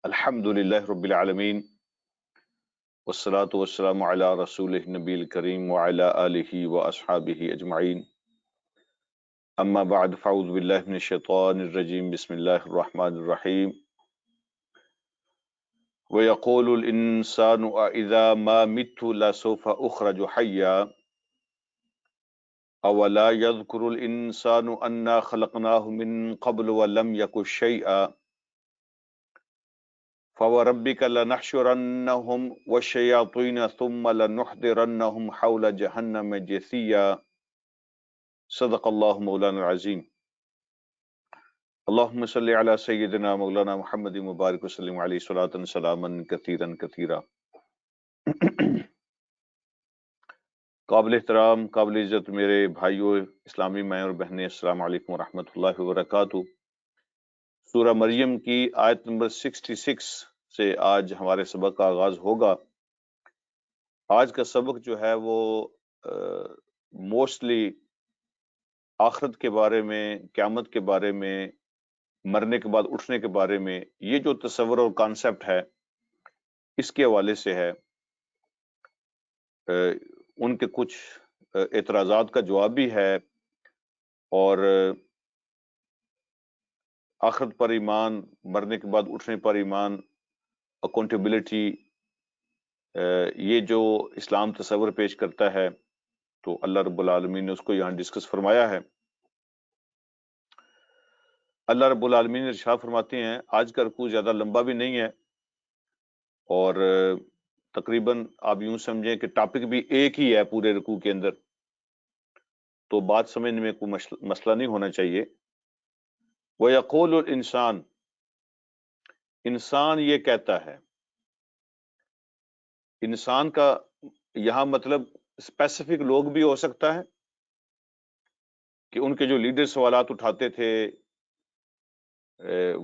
الحمدللہ رب العالمین والصلاة والسلام علی رسولہ النبی الکریم وعلی آلہ واصحابہ اجمعین اما بعد فاعوذ باللہ من الشیطان الرجیم بسم اللہ الرحمن الرحیم وَيَقُولُ الْإِنسَانُ أَإِذَا مَا مِتُّ لَسَوْفَ أُخْرَجُ حَيًّا أَوَلَا يَذْكُرُ الْإِنسَانُ أَنَّا خَلَقْنَاهُ مِن قَبْلُ وَلَمْ يَكُ شَيْئًا فَوَرَبِّكَ لَنَحْشُرَنَّهُمْ وَالشَّيَاطِينَ ثُمَّ لَنُحْضِرَنَّهُمْ حَوْلَ جَهَنَّمَ جِثِيًّا صدق اللہ مولانا العظیم اللہم صلی علی سیدنا مولانا محمد مبارک وسلم علیہ صلاۃ سلاما کثیرا کثیرا۔ قابل احترام، قابل عزت میرے بھائیوں، اسلامی مائیں اور بہنیں، السلام علیکم ورحمۃ اللہ وبرکاتہ۔ سورہ مریم کی آیت نمبر 66 سے آج ہمارے سبق کا آغاز ہوگا۔ آج کا سبق جو ہے وہ موسٹلی آخرت کے بارے میں، قیامت کے بارے میں، مرنے کے بعد اٹھنے کے بارے میں، یہ جو تصور اور کانسیپٹ ہے اس کے حوالے سے ہے۔ ان کے کچھ اعتراضات کا جواب بھی ہے، اور آخرت پر ایمان، مرنے کے بعد اٹھنے پر ایمان، اکاؤنٹیبلٹی، یہ جو اسلام تصور پیش کرتا ہے تو اللہ رب العالمین نے اس کو یہاں ڈسکس فرمایا ہے۔ اللہ رب العالمین نے ارشاد فرماتے ہیں، آج کا رکوع زیادہ لمبا بھی نہیں ہے، اور تقریباً آپ یوں سمجھیں کہ ٹاپک بھی ایک ہی ہے پورے رکوع کے اندر، تو بات سمجھنے میں کوئی مسئلہ نہیں ہونا چاہیے۔ وَيَقُولُ الْإِنسان، انسان یہ کہتا ہے۔ انسان کا یہاں مطلب اسپیسیفک لوگ بھی ہو سکتا ہے کہ ان کے جو لیڈر سوالات اٹھاتے تھے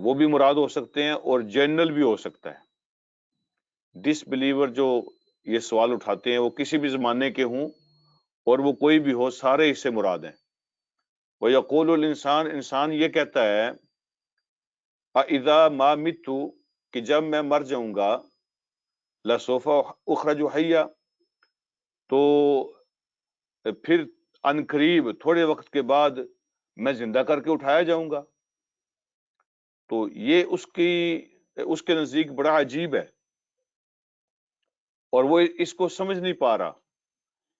وہ بھی مراد ہو سکتے ہیں، اور جنرل بھی ہو سکتا ہے۔ ڈس بلیور جو یہ سوال اٹھاتے ہیں وہ کسی بھی زمانے کے ہوں اور وہ کوئی بھی ہو، سارے اس سے مراد ہیں۔ وَيَقُولُ الْإِنسان، انسان یہ کہتا ہے، اِذَا مَا مِتُّ، کہ جب میں مر جاؤں گا، لَسَوْفَ أُخْرَجُ حَيًّا، تو پھر ان قریب تھوڑے وقت کے بعد میں زندہ کر کے اٹھایا جاؤں گا۔ تو یہ اس کے نزدیک بڑا عجیب ہے، اور وہ اس کو سمجھ نہیں پا رہا،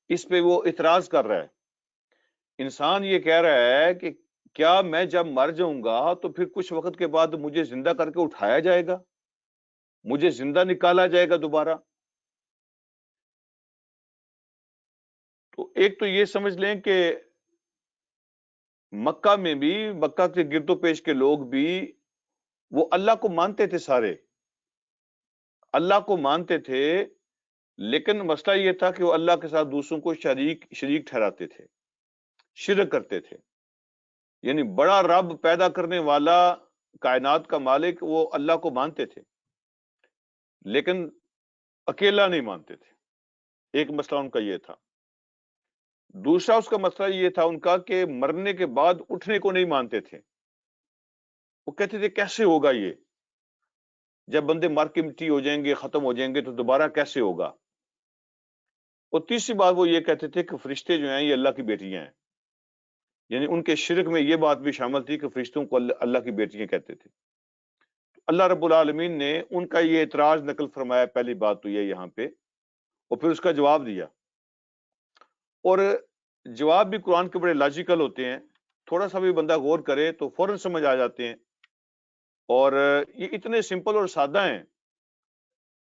اس پہ وہ اعتراض کر رہا ہے۔ انسان یہ کہہ رہا ہے کہ کیا میں جب مر جاؤں گا تو پھر کچھ وقت کے بعد مجھے زندہ کر کے اٹھایا جائے گا، مجھے زندہ نکالا جائے گا دوبارہ؟ تو ایک تو یہ سمجھ لیں کہ مکہ میں بھی، مکہ کے گرد و پیش کے لوگ بھی، وہ اللہ کو مانتے تھے، سارے اللہ کو مانتے تھے، لیکن مسئلہ یہ تھا کہ وہ اللہ کے ساتھ دوسروں کو شریک ٹھہراتے تھے، شرک کرتے تھے۔ یعنی بڑا رب، پیدا کرنے والا، کائنات کا مالک، وہ اللہ کو مانتے تھے لیکن اکیلا نہیں مانتے تھے۔ ایک مسئلہ ان کا یہ تھا۔ دوسرا اس کا مسئلہ یہ تھا ان کا کہ مرنے کے بعد اٹھنے کو نہیں مانتے تھے۔ وہ کہتے تھے کیسے ہوگا یہ، جب بندے مر کے مٹی ہو جائیں گے، ختم ہو جائیں گے، تو دوبارہ کیسے ہوگا؟ اور تیسری بات وہ یہ کہتے تھے کہ فرشتے جو ہیں یہ اللہ کی بیٹیاں ہیں۔ یعنی ان کے شرک میں یہ بات بھی شامل تھی کہ فرشتوں کو اللہ کی بیٹیاں کہتے تھے۔ اللہ رب العالمین نے ان کا یہ اعتراض نقل فرمایا، پہلی بات تو یہ یہاں پہ، اور پھر اس کا جواب دیا۔ اور جواب بھی قرآن کے بڑے لاجیکل ہوتے ہیں، تھوڑا سا بھی بندہ غور کرے تو فوراً سمجھ آ جاتے ہیں، اور یہ اتنے سمپل اور سادہ ہیں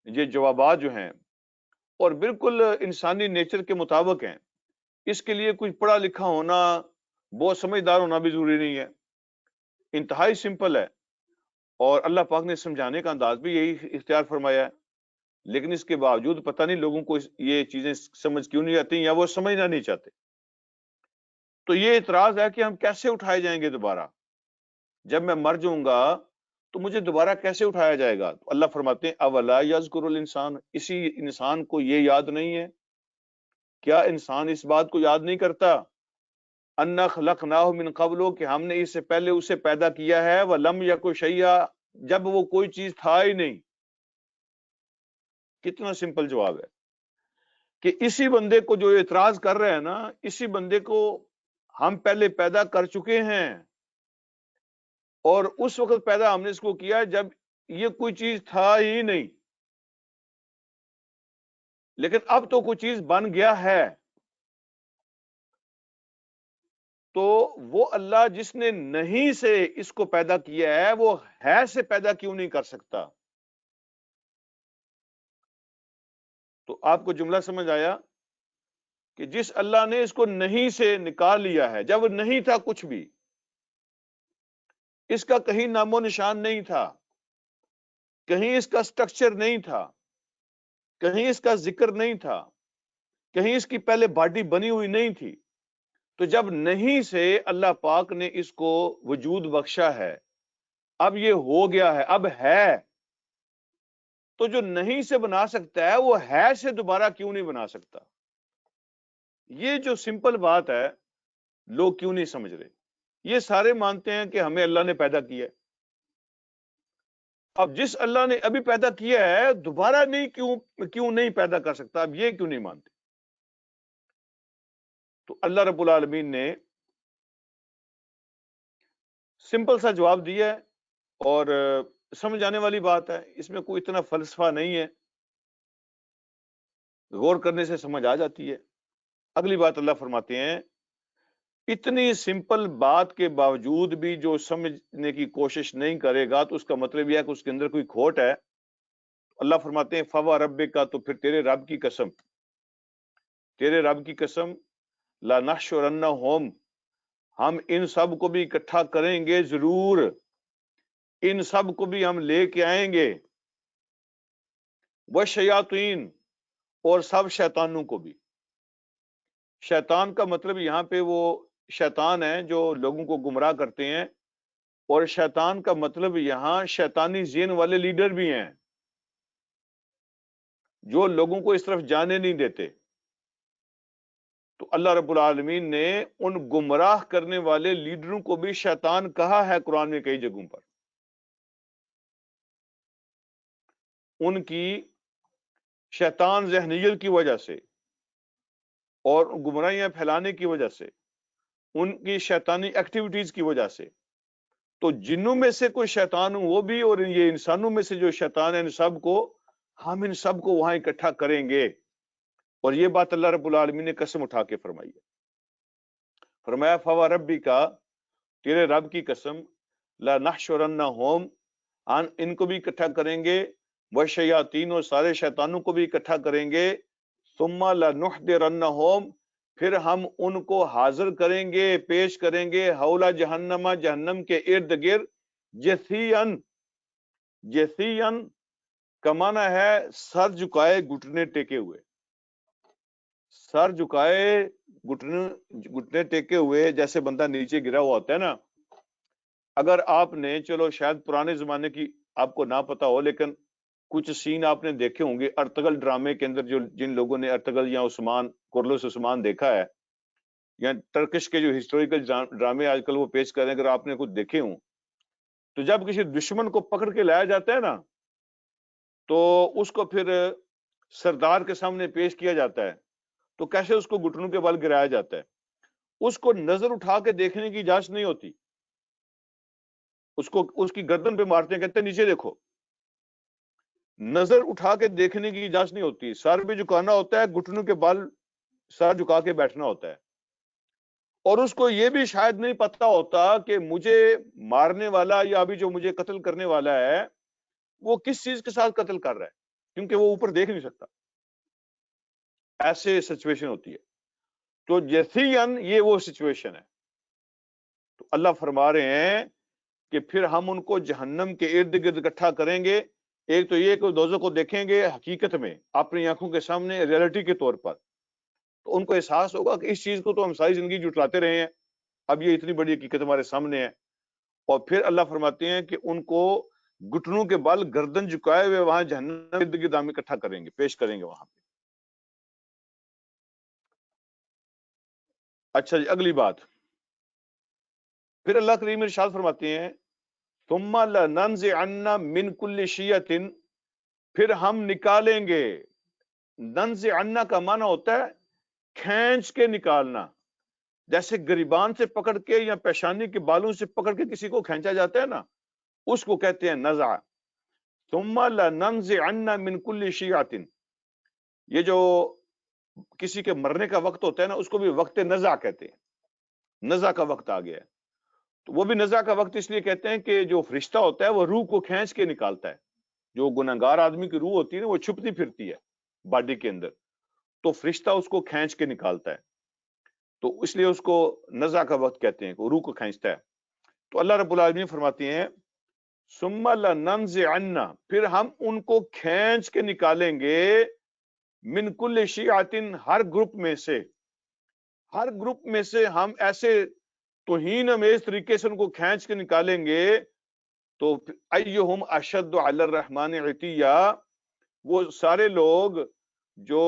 یہ جوابات جو ہیں، اور بالکل انسانی نیچر کے مطابق ہیں۔ اس کے لیے کوئی پڑھا لکھا ہونا، بہت سمجھدار ہونا بھی ضروری نہیں ہے، انتہائی سمپل ہے، اور اللہ پاک نے سمجھانے کا انداز بھی یہی اختیار فرمایا ہے۔ لیکن اس کے باوجود پتہ نہیں لوگوں کو یہ چیزیں سمجھ کیوں نہیں آتی، یا وہ سمجھنا نہیں چاہتے۔ تو یہ اعتراض ہے کہ ہم کیسے اٹھائے جائیں گے دوبارہ؟ جب میں مر جاؤں گا تو مجھے دوبارہ کیسے اٹھایا جائے گا؟ تو اللہ فرماتے ہیں، اولا یذکر الانسان، اسی انسان کو یہ یاد نہیں ہے؟ کیا انسان اس بات کو یاد نہیں کرتا؟ انا خلقناہ من قبل، کہ ہم نے اس سے پہلے اسے پیدا کیا ہے، ولم یک شیئا، جب وہ کوئی چیز تھا ہی نہیں؟ کتنا سمپل جواب ہے کہ اسی بندے کو جو اعتراض کر رہے ہیں نا، اسی بندے کو ہم پہلے پیدا کر چکے ہیں، اور اس وقت پیدا ہم نے اس کو کیا جب یہ کوئی چیز تھا ہی نہیں، لیکن اب تو کوئی چیز بن گیا ہے۔ تو وہ اللہ جس نے نہیں سے اس کو پیدا کیا ہے، وہ ہے سے پیدا کیوں نہیں کر سکتا؟ تو آپ کو جملہ سمجھ آیا کہ جس اللہ نے اس کو نہیں سے نکال لیا ہے، جب نہیں تھا کچھ بھی، اس کا کہیں نام و نشان نہیں تھا، کہیں اس کا سٹرکچر نہیں تھا، کہیں اس کا ذکر نہیں تھا، کہیں اس کی پہلے باڈی بنی ہوئی نہیں تھی، تو جب نہیں سے اللہ پاک نے اس کو وجود بخشا ہے، اب یہ ہو گیا ہے، اب ہے، تو جو نہیں سے بنا سکتا ہے وہ ہے سے دوبارہ کیوں نہیں بنا سکتا؟ یہ جو سمپل بات ہے، لوگ کیوں نہیں سمجھ رہے؟ یہ سارے مانتے ہیں کہ ہمیں اللہ نے پیدا کیا ہے۔ اب جس اللہ نے ابھی پیدا کیا ہے دوبارہ نہیں کیوں نہیں پیدا کر سکتا؟ اب یہ کیوں نہیں مانتے؟ تو اللہ رب العالمین نے سمپل سا جواب دیا ہے، اور سمجھ آنے والی بات ہے، اس میں کوئی اتنا فلسفہ نہیں ہے، غور کرنے سے سمجھ آ جاتی ہے۔ اگلی بات اللہ فرماتے ہیں، اتنی سمپل بات کے باوجود بھی جو سمجھنے کی کوشش نہیں کرے گا تو اس کا مطلب یہ ہے کہ اس کے اندر کوئی کھوٹ ہے۔ اللہ فرماتے ہیں فوا رب کا، تو پھر تیرے رب کی قسم، تیرے رب کی قسم، لَنَحْشُرَنَّهُمْ، ہم ان سب کو بھی اکٹھا کریں گے ضرور، ان سب کو بھی ہم لے کے آئیں گے، وَالشَّيَاطِينَ، اور سب شیطانوں کو بھی۔ شیطان کا مطلب یہاں پہ وہ شیطان ہیں جو لوگوں کو گمراہ کرتے ہیں، اور شیطان کا مطلب یہاں شیطانی ذہن والے لیڈر بھی ہیں جو لوگوں کو اس طرف جانے نہیں دیتے۔ تو اللہ رب العالمین نے ان گمراہ کرنے والے لیڈروں کو بھی شیطان کہا ہے قرآن میں کئی جگہوں پر۔ ان کی شیطان ذہنیت کی وجہ سے اور گمراہیاں پھیلانے کی وجہ سے، ان کی شیطانی ایکٹیویٹیز کی وجہ سے، تو جنوں میں سے کوئی شیطان ہوں وہ بھی، اور یہ انسانوں میں سے جو شیطان ہیں، ان سب کو ہم ان سب کو وہاں اکٹھا کریں گے۔ اور یہ بات اللہ رب العالمین نے قسم اٹھا کے فرمائی ہے۔ فرمایا فوا ربی کا، تیرے رب کی قسم، لَنَحْشُرَنَّهُمْ، ان کو بھی اکٹھا کریں گے، وَالشَّيَاطِينَ، اور سارے شیطانوں کو بھی اکٹھا کریں گے، ثُمَّ لَنُحْضِرَنَّهُمْ، پھر ہم ان کو حاضر کریں گے، پیش کریں گے، حول جہنم، جہنم کے ارد گرد، جثین، جثین کا معنی ہے سر جھکائے گھٹنے ٹیکے ہوئے، سر جھکائے گھٹنے ٹیکے ہوئے، جیسے بندہ نیچے گرا ہوا ہوتا ہے نا۔ اگر آپ نے، چلو شاید پرانے زمانے کی آپ کو نہ پتا ہو، لیکن کچھ سین آپ نے دیکھے ہوں گے ارطغرل ڈرامے کے اندر، جن لوگوں نے ارطغرل یا عثمان، کورلس عثمان دیکھا ہے، یا ٹرکش کے جو ہسٹوریکل ڈرامے آج کل وہ پیش کر رہے ہیں، اگر آپ نے کچھ دیکھے ہوں، تو جب کسی دشمن کو پکڑ کے لایا جاتا ہے نا، تو اس کو پھر سردار کے سامنے پیش کیا جاتا ہے، تو کیسے اس کو گھٹنوں کے بل گرایا جاتا ہے، اس کو نظر اٹھا کے دیکھنے کی اجازت نہیں ہوتی، اس کی گردن پہ مارتے ہیں، کہتے ہیں نیچے دیکھو، نظر اٹھا کے دیکھنے کی اجازت نہیں ہوتی، سر بھی جھکانا ہوتا ہے، گھٹنوں کے بل سر جھکا کے بیٹھنا ہوتا ہے، اور اس کو یہ بھی شاید نہیں پتا ہوتا کہ مجھے مارنے والا یا ابھی جو مجھے قتل کرنے والا ہے وہ کس چیز کے ساتھ قتل کر رہا ہے، کیونکہ وہ اوپر دیکھ نہیں سکتا، ایسے سچویشن ہوتی ہے۔ تو جیسین یہ وہ سچویشن ہے۔ تو اللہ فرما رہے ہیں کہ پھر ہم ان کو جہنم کے ارد گرد اکٹھا کریں گے، ایک تو یہ کہ دوزخ کو دیکھیں گے حقیقت میں اپنی آنکھوں کے سامنے، ریئلٹی کے طور پر، تو ان کو احساس ہوگا کہ اس چیز کو تو ہم ساری زندگی جھٹلاتے رہے ہیں، اب یہ اتنی بڑی حقیقت ہمارے سامنے ہے۔ اور پھر اللہ فرماتے ہیں کہ ان کو گھٹنوں کے بل گردن جھکائے ہوئے وہاں جہنم ارد گرد ہم اکٹھا کریں گے، پیش کریں گے وہاں پہ۔ اچھا جی، اگلی بات، پھر اللہ کریم ارشاد فرماتے ہیں ثم لننزعن من كل شیعۃ، پھر ہم نکالیں گے. ننزعن کا معنی ہوتا ہے کھینچ کے نکالنا، جیسے گریبان سے پکڑ کے یا پیشانی کے بالوں سے پکڑ کے کسی کو کھینچا جاتا ہے نا، اس کو کہتے ہیں نزع. ثم لننزعن من كل شیعۃ، یہ جو کسی کے مرنے کا وقت ہوتا ہے نا، اس کو بھی وقت نزع کہتے ہیں. نزع کا وقت آ گیا ہے، تو وہ بھی نزع کا وقت اس لیے کہتے ہیں کہ جو فرشتہ ہوتا ہے وہ روح کو کھینچ کے نکالتا ہے. جو گنہگار آدمی کی روح ہوتی ہے نا، وہ چھپتی پھرتی ہے باڈی کے اندر، تو فرشتہ اس کو کھینچ کے نکالتا ہے، تو اس لیے اس کو نزع کا وقت کہتے ہیں، وہ روح کو کھینچتا ہے. تو اللہ رب العالمین فرماتے ہیں ثم لننزعن، پھر ہم ان کو کھینچ کے نکالیں گے، من کل شیعۃ، ہر گروپ میں سے، ہر گروپ میں سے ہم ایسے توہین امیز طریقے سے ان کو کھینچ کے نکالیں گے. تو ایہم اشد علی الرحمن عتیا، وہ سارے لوگ جو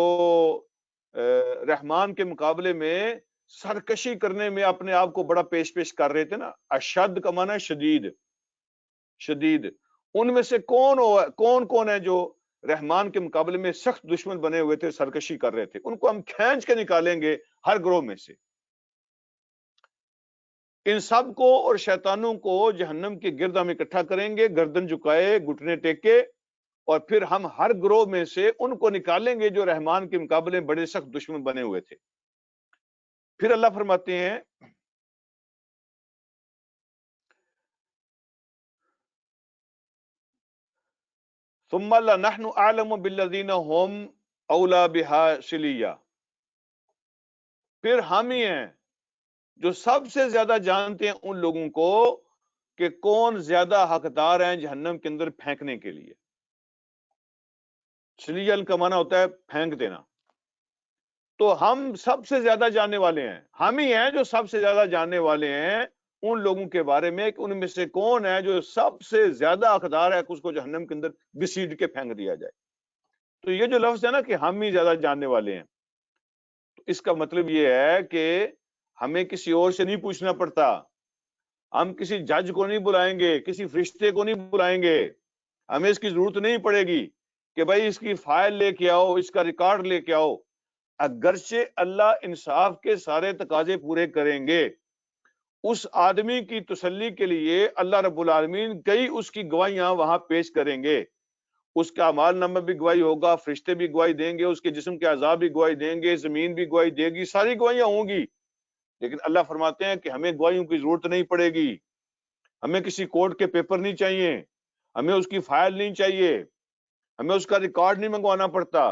رحمان کے مقابلے میں سرکشی کرنے میں اپنے آپ کو بڑا پیش کر رہے تھے نا. اشد کا معنی ہے شدید، شدید. ان میں سے کون ہے جو رحمان کے مقابلے میں سخت دشمن بنے ہوئے تھے، سرکشی کر رہے تھے، ان کو ہم کھینچ کے نکالیں گے ہر گروہ میں سے. ان سب کو اور شیطانوں کو جہنم کے گرد ہم اکٹھا کریں گے، گردن جھکائے، گھٹنے ٹیکے، اور پھر ہم ہر گروہ میں سے ان کو نکالیں گے جو رحمان کے مقابلے میں بڑے سخت دشمن بنے ہوئے تھے. پھر اللہ فرماتے ہیں ثم لنحن اعلم بالذین هم اولی بها صلیہ، پھر ہم ہی ہیں جو سب سے زیادہ جانتے ہیں ان لوگوں کو کہ کون زیادہ حقدار ہیں جہنم کے اندر پھینکنے کے لیے. سلیل کا معنی ہوتا ہے پھینک دینا. تو ہم سب سے زیادہ جاننے والے ہیں، ہم ہی ہیں جو سب سے زیادہ جاننے والے ہیں ان لوگوں کے بارے میں کہ ان میں سے کون ہے جو سب سے زیادہ حقدار ہے کہ اس کو جہنم کے اندر گھسیٹ کے پھینک دیا جائے. تو یہ جو لفظ ہے نا کہ ہم ہی زیادہ جاننے والے ہیں، تو اس کا مطلب یہ ہے کہ ہمیں کسی اور سے نہیں پوچھنا پڑتا، ہم کسی جج کو نہیں بلائیں گے، کسی فرشتے کو نہیں بلائیں گے، ہمیں اس کی ضرورت نہیں پڑے گی کہ بھائی اس کی فائل لے کے آؤ، اس کا ریکارڈ لے کے آؤ. اگرچہ اللہ انصاف کے سارے تقاضے پورے کریں گے، اس آدمی کی تسلی کے لیے اللہ رب العالمین کئی اس کی گواہیاں وہاں پیش کریں گے. اس کا اعمال نامہ بھی گواہی ہوگا، فرشتے بھی گواہی دیں گے، اس کے جسم کے اعضاء بھی گواہی دیں گے، زمین بھی گواہی دے گی، ساری گواہیاں ہوں گی. لیکن اللہ فرماتے ہیں کہ ہمیں گواہیوں کی ضرورت نہیں پڑے گی، ہمیں کسی کورٹ کے پیپر نہیں چاہیے، ہمیں اس کی فائل نہیں چاہیے، ہمیں اس کا ریکارڈ نہیں منگوانا پڑتا.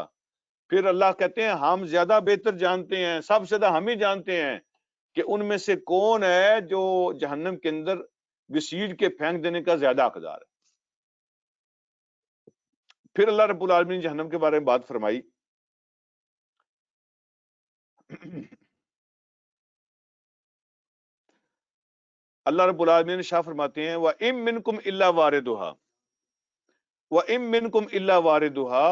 پھر اللہ کہتے ہیں ہم زیادہ بہتر جانتے ہیں، سب سے زیادہ ہم ہی جانتے ہیں کہ ان میں سے کون ہے جو جہنم کے اندر گھسیٹ کے پھینک دینے کا زیادہ حقدار ہے. پھر اللہ رب العالمین نے جہنم کے بارے میں بات فرمائی. اللہ رب العالمین شاہ فرماتے ہیں وَإِن مِّنكُمْ إِلَّا وَارِدُهَا، وَإِن مِّنكُمْ إِلَّا وَارِدُهَا،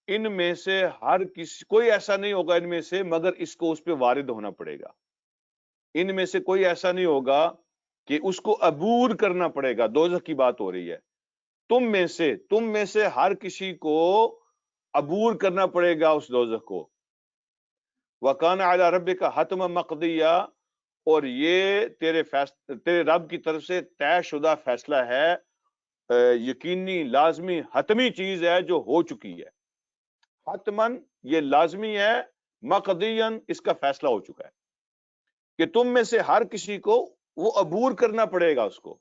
ان میں سے ہر کسی، کوئی ایسا نہیں ہوگا ان میں سے مگر اس کو اس پہ وارد ہونا پڑے گا. ان میں سے کوئی ایسا نہیں ہوگا کہ اس کو عبور کرنا پڑے گا. دوزخ کی بات ہو رہی ہے. تم میں سے ہر کسی کو عبور کرنا پڑے گا اس دوزخ کو. وَكَانَ عَلَىٰ رَبِّكَ حَتْمًا مَقْضِيًّا، اور یہ تیرے رب کی طرف سے طے شدہ فیصلہ ہے، یقینی، لازمی، حتمی چیز ہے جو ہو چکی ہے. حتمن یہ لازمی ہے، مقضیًا اس کا فیصلہ ہو چکا ہے کہ تم میں سے ہر کسی کو وہ عبور کرنا پڑے گا اس کو.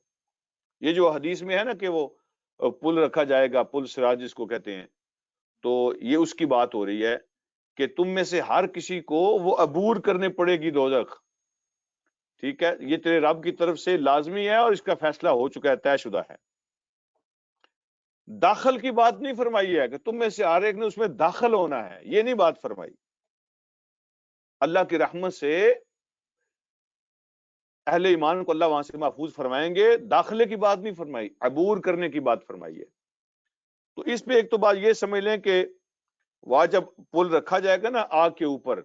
یہ جو حدیث میں ہے نا کہ وہ پل رکھا جائے گا، پل سراج جس کو کہتے ہیں، تو یہ اس کی بات ہو رہی ہے کہ تم میں سے ہر کسی کو وہ عبور کرنے پڑے گی دوزخ. ٹھیک ہے، یہ تیرے رب کی طرف سے لازمی ہے اور اس کا فیصلہ ہو چکا ہے، طے شدہ ہے. داخل کی بات نہیں فرمائی ہے کہ تم میں سے ہر ایک نے اس میں داخل ہونا ہے، یہ نہیں بات فرمائی. اللہ کی رحمت سے اہل ایمان کو اللہ وہاں سے محفوظ فرمائیں گے. داخلے کی بات نہیں فرمائی، عبور کرنے کی بات فرمائی ہے. تو اس پہ ایک تو بات یہ سمجھ لیں کہ وہاں جب پل رکھا جائے گا نا آگ کے اوپر،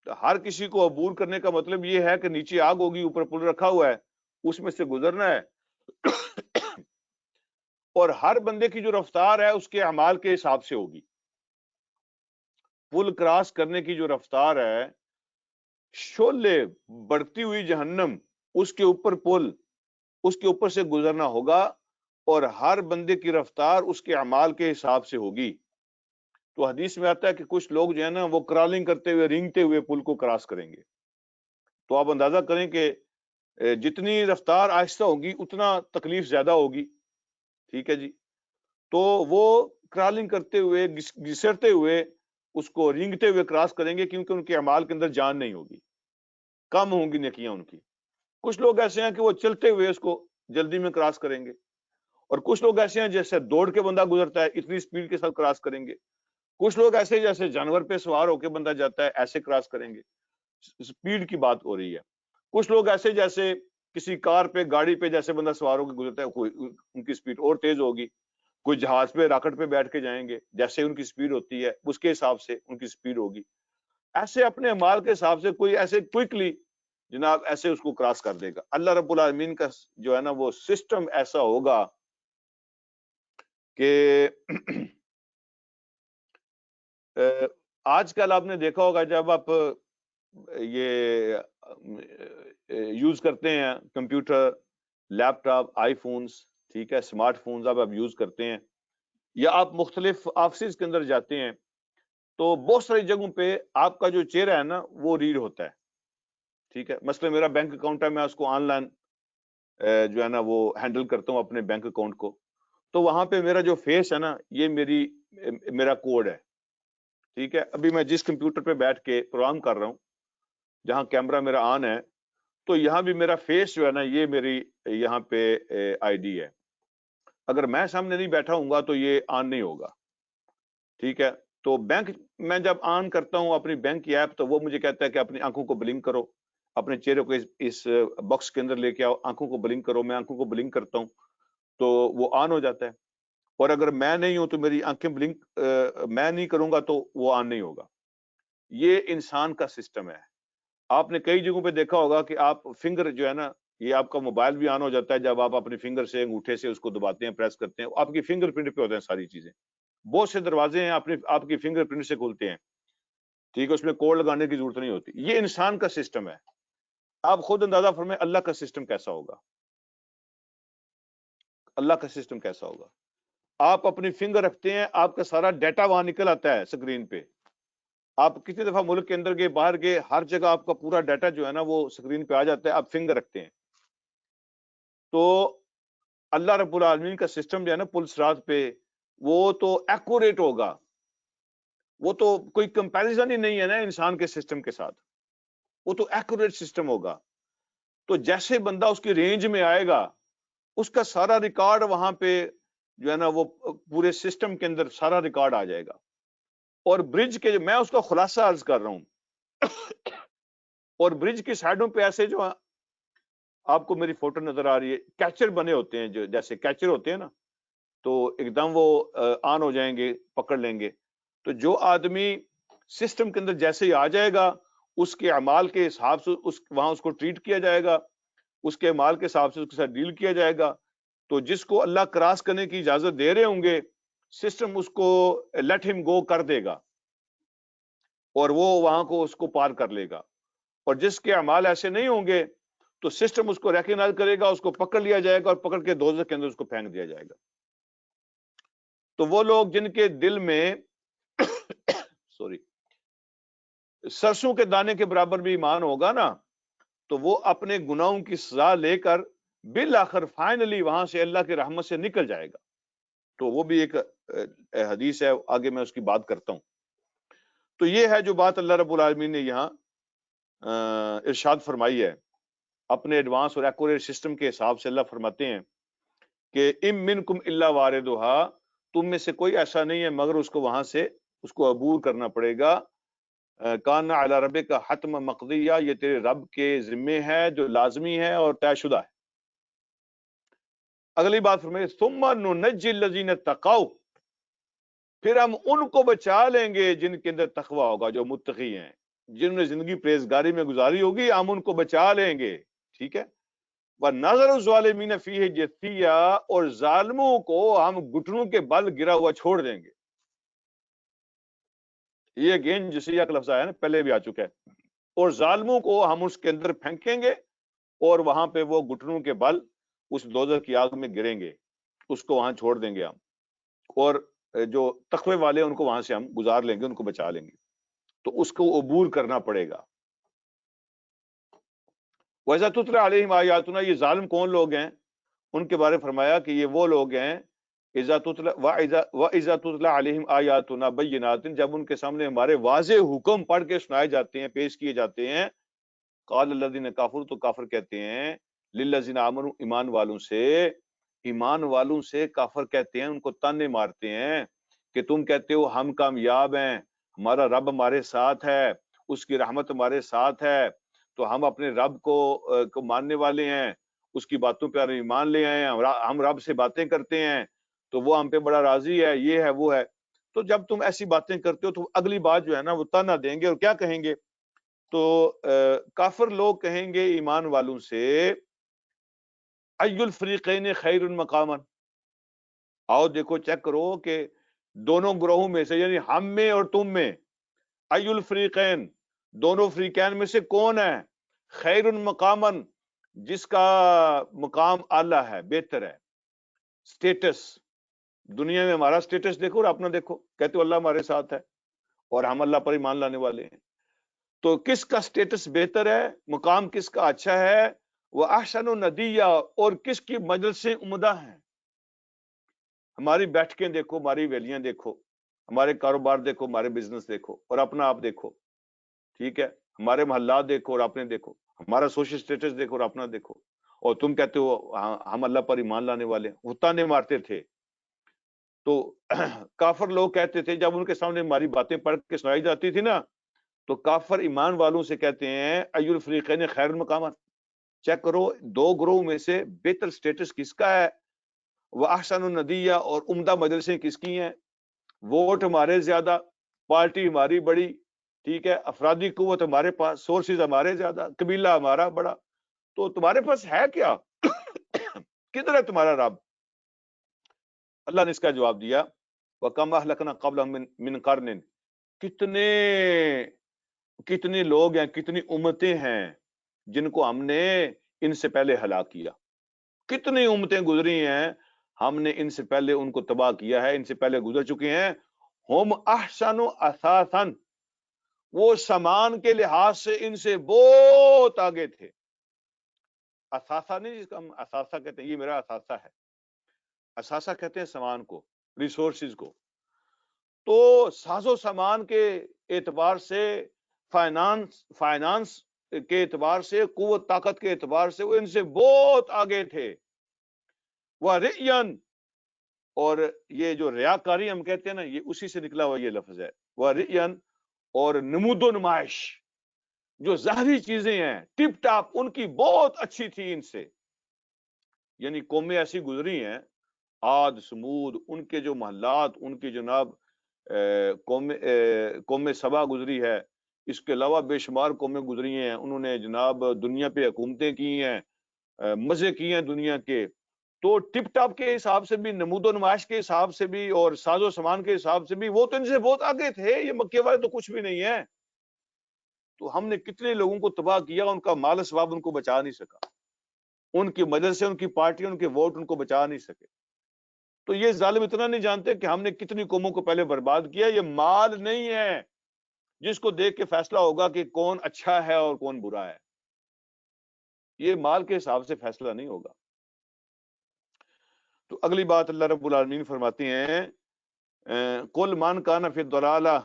تو ہر کسی کو عبور کرنے کا مطلب یہ ہے کہ نیچے آگ ہوگی، اوپر پل رکھا ہوا ہے، اس میں سے گزرنا ہے. اور ہر بندے کی جو رفتار ہے اس کے اعمال کے حساب سے ہوگی. پل کراس کرنے کی جو رفتار ہے، شعلے بڑھتی ہوئی جہنم، اس کے اوپر پل، اس کے اوپر سے گزرنا ہوگا، اور ہر بندے کی رفتار اس کے اعمال کے حساب سے ہوگی. تو حدیث میں آتا ہے کہ کچھ لوگ جو ہے نا وہ کرالنگ کرتے ہوئے، رینگتے ہوئے پل کو کراس کریں گے. تو آپ اندازہ کریں کہ جتنی رفتار آہستہ ہوگی اتنا تکلیف زیادہ ہوگی. ٹھیک ہے جی. تو وہ کرالنگ کرتے ہوئے، گھسرتے ہوئے، اس کو رینگتے ہوئے کراس کریں گے، کیونکہ ان کے اعمال کے اندر جان نہیں ہوگی، کم ہوں گی نیکیاں ان کی. کچھ لوگ ایسے ہیں کہ وہ چلتے ہوئے اس کو جلدی میں کراس کریں گے، اور کچھ لوگ ایسے ہیں جیسے دوڑ کے بندہ گزرتا ہے اتنی سپیڈ کے ساتھ کراس کریں گے. کچھ لوگ ایسے جیسے جانور پہ سوار ہو کے بندہ جاتا ہے ایسے کراس کریں گے. سپیڈ کی بات ہو رہی ہے. کچھ لوگ ایسے جیسے کسی کار پہ، گاڑی پہ جیسے بندہ سوار ہو کے گزرتا ہے، ان کی سپیڈ اور تیز ہوگی. کوئی جہاز پہ، راکٹ پہ بیٹھ کے جائیں گے، جیسے ان کی سپیڈ ہوتی ہے اس کے حساب سے ان کی سپیڈ ہوگی. ایسے اپنے اعمال کے حساب سے کوئی ایسے کوئکلی جناب ایسے اس کو کراس کر دے گا. اللہ رب العالمین کا جو ہے نا وہ سسٹم ایسا ہوگا کہ آج کل آپ نے دیکھا ہوگا جب آپ یہ یوز کرتے ہیں کمپیوٹر، لیپ ٹاپ، آئی فونز، ٹھیک ہے، اسمارٹ فونز آپ یوز کرتے ہیں، یا آپ مختلف آفسز کے اندر جاتے ہیں، تو بہت ساری جگہوں پہ آپ کا جو چہرہ ہے نا وہ ریڈ ہوتا ہے. ٹھیک ہے. مثلا میرا بینک اکاؤنٹ ہے، میں اس کو آن لائن جو ہے نا وہ ہینڈل کرتا ہوں اپنے بینک اکاؤنٹ کو. تو وہاں پہ میرا جو فیس ہے نا یہ میرا کوڈ ہے. ٹھیک ہے. ابھی میں جس کمپیوٹر پہ بیٹھ کے پروگرام کر رہا ہوں، جہاں کیمرہ میرا آن ہے، تو یہاں بھی میرا فیس جو ہے نا یہ میری یہاں پہ آئی ڈی ہے. اگر میں سامنے نہیں بیٹھا ہوں گا تو یہ آن نہیں ہوگا. ٹھیک ہے. تو بینک میں جب آن کرتا ہوں اپنی بینک کی ایپ، تو وہ مجھے کہتا ہے کہ اپنی آنکھوں کو بلنک کرو، اپنے چہرے کو اس باکس کے اندر لے کے آؤ، آنکھوں کو بلنک کرو. میں آنکھوں کو بلنک کرتا ہوں تو وہ آن ہو جاتا ہے. اور اگر میں نہیں ہوں تو میری آنکھیں بلنک میں نہیں کروں گا تو وہ آن نہیں ہوگا. یہ انسان کا سسٹم ہے. آپ نے کئی جگہوں پہ دیکھا ہوگا کہ آپ فنگر جو ہے نا، یہ آپ کا موبائل بھی آن ہو جاتا ہے جب آپ اپنی فنگر سے، انگوٹھے سے اس کو دباتے ہیں، پریس کرتے ہیں، آپ کی فنگر پرنٹ پہ ہوتے ہیں ساری چیزیں. بہت سے دروازے ہیں آپ کی فنگر پرنٹ سے کھولتے ہیں. ٹھیک ہے. اس میں کوڈ لگانے کی ضرورت نہیں ہوتی. یہ انسان کا سسٹم ہے. آپ خود اندازہ فرمائیں اللہ کا سسٹم کیسا ہوگا. اللہ کا سسٹم کیسا ہوگا. آپ اپنی فنگر رکھتے ہیں، آپ کا سارا ڈیٹا وہاں نکل آتا ہے سکرین پہ. آپ کتنی دفعہ ملک کے اندر گئے، باہر گئے، ہر جگہ آپ کا پورا ڈیٹا جو ہے نا وہ سکرین پہ آ جاتا ہے. آپ فنگر رکھتے ہیں. تو اللہ رب العالمین کا سسٹم جو ہے نا پل صراط پہ، وہ تو ایکوریٹ ہوگا. وہ تو کوئی کمپیریزن ہی نہیں ہے نا انسان کے سسٹم کے ساتھ. وہ تو ایکوریٹ سسٹم ہوگا. تو جیسے بندہ اس کی رینج میں آئے گا، اس کا سارا ریکارڈ وہاں پہ جو ہے نا وہ پورے سسٹم کے اندر سارا ریکارڈ آ جائے گا. اور برج کے میں اس کا خلاصہ عرض کر رہا ہوں. اور برج کی سائڈوں پہ ایسے جو آپ کو میری فوٹو نظر آ رہی ہے، کیچر بنے ہوتے ہیں، جو جیسے کیچر ہوتے ہیں نا، تو ایک دم وہ آن ہو جائیں گے، پکڑ لیں گے. تو جو آدمی سسٹم کے اندر جیسے ہی آ جائے گا، اس کے اعمال کے حساب سے وہاں اس کو ٹریٹ کیا جائے گا، اس کے اعمال کے حساب سے اس کے ساتھ ڈیل کیا جائے گا. تو جس کو اللہ کراس کرنے کی اجازت دے رہے ہوں گے، سسٹم اس کو لیٹ ہم گو کر دے گا، اور وہ وہاں کو اس کو پار کر لے گا. اور جس کے اعمال ایسے نہیں ہوں گے تو سسٹم اس کو ریکگنائز کرے گا، اس کو پکڑ لیا جائے گا، اور پکڑ کے دوزخ کے اندر اس کو پھینک دیا جائے گا. تو وہ لوگ جن کے دل میں سوری سرسوں کے دانے کے برابر بھی ایمان ہوگا نا، تو وہ اپنے گناہوں کی سزا لے کر بالآخر فائنلی وہاں سے اللہ کی رحمت سے نکل جائے گا. تو وہ بھی ایک حدیث ہے، آگے میں اس کی بات کرتا ہوں. تو یہ ہے جو بات اللہ رب العالمین نے یہاں ارشاد فرمائی ہے. اپنے ایڈوانس اور ایکوریٹ سسٹم کے حساب سے اللہ فرماتے ہیں کہ ام منکم الا واردھا، تم میں سے کوئی ایسا نہیں ہے مگر اس کو وہاں سے اس کو عبور کرنا پڑے گا. کان علی ربک کا حتم مقضیہ، یہ تیرے رب کے ذمے ہے جو لازمی ہے اور طے شدہ ہے. اگلی بات فرمائے ثم ننجی الذین اتقوا، پھر ہم ان کو بچا لیں گے جن کے اندر تقوی ہوگا، جو متقی ہیں، جنہوں نے زندگی پرہیزگاری میں گزاری ہوگی، ہم ان کو بچا لیں گے. ٹھیک ہے. وَنَذَرُ الظَّالِمِينَ فِيهِ جِثِيًّا، اور ظالموں کو ہم گھٹنوں کے بل گرا ہوا چھوڑ دیں گے. یہ اگین جسیہ کا لفظ آیا نا، پہلے بھی آ چکا ہے. اور ظالموں کو ہم اس کے اندر پھینکیں گے اور وہاں پہ وہ گھٹنوں کے بل اس دوزخ کی آگ میں گریں گے، اس کو وہاں چھوڑ دیں گے ہم، اور جو تقوی والے ان کو وہاں سے ہم گزار لیں گے، ان کو بچا لیں گے. تو اس کو عبور کرنا پڑے گا. وَإِذَا تُتْلَىٰ عَلَيْهِمْ آيَاتُنَا، یہ ظالم کون لوگ ہیں؟ ان کے بارے فرمایا کہ یہ وہ لوگ ہیں وَإِذَا تُتْلَىٰ عَلَيْهِمْ آيَاتُنَا بَيِّنَاتٍ، جب ان کے سامنے ہمارے واضح حکم پڑھ کے سنائے جاتے ہیں، پیش کیے جاتے ہیں. قال الذین کافروا، تو کافر کہتے ہیں، للذین آمنوا، ایمان والوں سے کافر کہتے ہیں، ان کو تانے مارتے ہیں کہ تم کہتے ہو ہم کامیاب ہیں، ہمارا رب ہمارے ساتھ ہے، اس کی رحمت ہمارے ساتھ ہے، تو ہم اپنے رب کو ماننے والے ہیں، اس کی باتوں پہ ہم ایمان لے آئے ہیں، ہم رب سے باتیں کرتے ہیں تو وہ ہم پہ بڑا راضی ہے، یہ ہے وہ ہے. تو جب تم ایسی باتیں کرتے ہو تو اگلی بات جو ہے نا وہ تانا دیں گے، اور کیا کہیں گے؟ تو کافر لوگ کہیں گے ایمان والوں سے، ای الفریقین خیر مقاما، آؤ دیکھو چیک کرو کہ دونوں گروہوں میں سے، یعنی ہم میں اور تم میں، ای الفریقین، دونوں فریقین میں سے کون ہے خیر مقاما، جس کا مقام اعلیٰ ہے، بہتر ہے، سٹیٹس. دنیا میں ہمارا سٹیٹس دیکھو اور اپنا دیکھو، کہتے ہو اللہ ہمارے ساتھ ہے اور ہم اللہ پر ایمان لانے والے ہیں. تو کس کا سٹیٹس بہتر ہے، مقام کس کا اچھا ہے؟ وہ احسن ندیہ، اور کس کی مجلسیں عمدہ ہیں. ہماری بیٹھکیں دیکھو، ہماری ویلیاں دیکھو، ہمارے کاروبار دیکھو، ہمارے بزنس دیکھو اور اپنا آپ دیکھو، ٹھیک ہے، ہمارے محلات دیکھو اور اپنے دیکھو، ہمارا سوشل سٹیٹس دیکھو اور اپنا دیکھو، اور تم کہتے ہو ہم اللہ پر ایمان لانے والے ہیں. وہ تانے مارتے تھے. تو کافر لوگ کہتے تھے جب ان کے سامنے ہماری باتیں پڑھ کے سنائی جاتی تھی نا، تو کافر ایمان والوں سے کہتے ہیں ای الفریقین خیر مقامات، چیک کرو دو گروہ میں سے بہتر سٹیٹس کس کا ہے، وہ احسن الندیہ، اور عمدہ مجلسیں کس کی ہیں، ووٹ ہمارے زیادہ، پارٹی ہماری بڑی، ٹھیک ہے، افرادی قوت ہمارے پاس، سورسز ہمارے زیادہ، قبیلہ ہمارا بڑا. تو تمہارے پاس ہے کیا؟ کدھر ہے تمہارا رب؟ اللہ نے اس کا جواب دیا، وَكَمْ أَهْلَكْنَا قَبْلَهُم مِّن قَرْنٍ، کتنے لوگ ہیں، کتنی امتیں ہیں جن کو ہم نے ان سے پہلے ہلاک کیا. کتنی امتیں گزری ہیں، ہم نے ان سے پہلے ان کو تباہ کیا ہے، ان سے پہلے گزر چکے ہیں. ہم احسن اثاثا، وہ سامان کے لحاظ سے ان سے بہت آگے تھے. اثاثہ نہیں جس کا ہم اثاثہ کہتے ہیں، یہ میرا اثاثہ ہے. اثاثہ کہتے ہیں سامان کو، ریسورسز کو. تو ساز و سامان کے اعتبار سے، فائنانس کے اعتبار سے، قوت طاقت کے اعتبار سے وہ ان سے بہت آگے تھے. وَرِئْيًا، اور یہ جو ریاکاری ہم کہتے ہیں نا، یہ اسی سے نکلا ہوا یہ لفظ ہے. وَرِئْيًا، اور نمود و نمائش، جو ظاہری چیزیں ہیں ٹپ ٹاپ ان کی بہت اچھی تھی ان سے. یعنی قومیں ایسی گزری ہیں، عاد، سمود، ان کے جو محلات، ان کی جناب قوم سبا گزری ہے، اس کے علاوہ بے شمار قومیں گزری ہیں، انہوں نے جناب دنیا پہ حکومتیں کی ہیں، مزے کیے ہیں دنیا کے. تو ٹپ ٹاپ کے حساب سے بھی، نمود و نمائش کے حساب سے بھی، اور ساز و سامان کے حساب سے بھی وہ تو ان سے بہت آگے تھے. یہ مکے والے تو کچھ بھی نہیں ہے. تو ہم نے کتنے لوگوں کو تباہ کیا، ان کا مال اسباب ان کو بچا نہیں سکا، ان کی مدد سے ان کی پارٹی، ان کے ووٹ ان کو بچا نہیں سکے. تو یہ ظالم اتنا نہیں جانتے کہ ہم نے کتنی قوموں کو پہلے برباد کیا. یہ مال نہیں ہے جس کو دیکھ کے فیصلہ ہوگا کہ کون اچھا ہے اور کون برا ہے. یہ مال کے حساب سے فیصلہ نہیں ہوگا. تو اگلی بات اللہ رب العالمین فرماتے ہیں، قل من کان فی الضلالہ،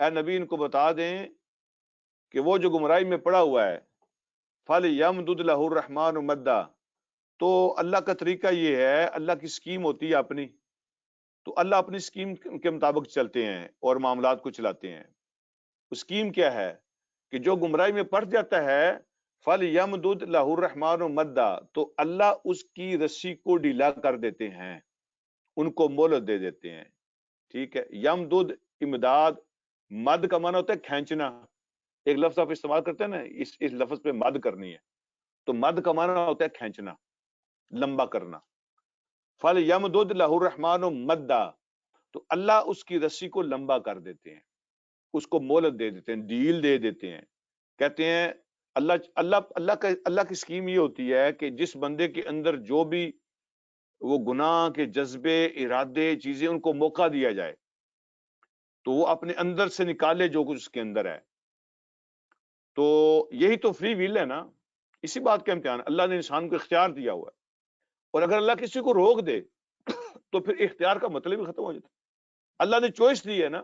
اے نبی ان کو بتا دیں کہ وہ جو گمراہی میں پڑا ہوا ہے، فَلْيَمْدُدْ لَهُ الرَّحْمَٰنُ مَدًّا، تو اللہ کا طریقہ یہ ہے، اللہ کی سکیم ہوتی ہے اپنی، تو اللہ اپنی سکیم کے مطابق چلتے ہیں اور معاملات کو چلاتے ہیں. سکیم کیا ہے کہ جو گمراہی میں پڑ جاتا ہے، فَلْيَمْدُدْ لَهُ الرَّحْمَٰنُ مَدًّا، تو اللہ اس کی رسی کو ڈھیلا کر دیتے ہیں، ان کو مہلت دے دیتے ہیں. ٹھیک ہے، یمدد، امداد، مد کا معنی ہوتا ہے کھینچنا. ایک لفظ آپ استعمال کرتے ہیں نا، اس لفظ پہ مد کرنی ہے. تو مد کا معنی ہوتا ہے کھینچنا، لمبا کرنا. فل یمدد لہ الرحمن مدا، تو اللہ اس کی رسی کو لمبا کر دیتے ہیں، اس کو مہلت دے دیتے ہیں، ڈیل دے دیتے ہیں. کہتے ہیں اللہ کی اسکیم یہ ہوتی ہے کہ جس بندے کے اندر جو بھی وہ گناہ کے جذبے، ارادے، چیزیں، ان کو موقع دیا جائے تو وہ اپنے اندر سے نکالے جو کچھ اس کے اندر ہے. تو یہی تو فری ویل ہے نا، اسی بات کا امتحان. اللہ نے انسان کو اختیار دیا ہوا ہے، اور اگر اللہ کسی کو روک دے تو پھر اختیار کا مطلب ہی ختم ہو جاتا ہے. اللہ نے چوائس دی ہے نا،